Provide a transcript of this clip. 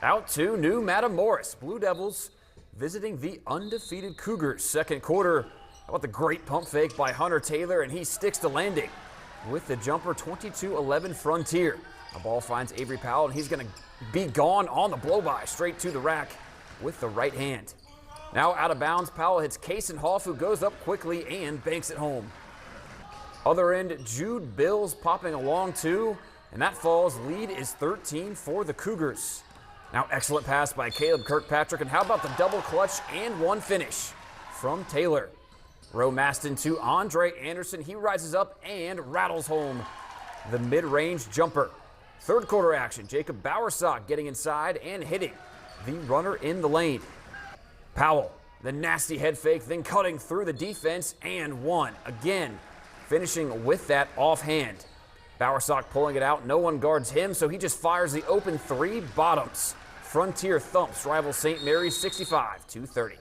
Out to New Matamoros. Blue Devils visiting the undefeated Cougars. Second quarter. How about the great pump fake by Hunter Taylor, and he sticks to landing with the jumper. 22-11 Frontier. The ball finds Avery Powell, and he's going to be gone on the blow-by, straight to the rack with the right hand. Now out of bounds, Powell hits Kason Hoff, who goes up quickly and banks it home. Other end, Jude Bills popping along too, and that falls. Lead is 13 for the Cougars. Now excellent pass by Caleb Kirkpatrick, and how about the double clutch and one finish from Taylor. Rowe Maston to Andre Anderson. He rises up and rattles home the mid-range jumper. Third quarter action, Jacob Bowersock getting inside and hitting the runner in the lane. Powell, the nasty head fake, then cutting through the defense and one. Again, finishing with that offhand. Bowersock pulling it out. No one guards him, so he just fires the open three. Bottoms. Frontier thumps rival St. Mary's 65-30.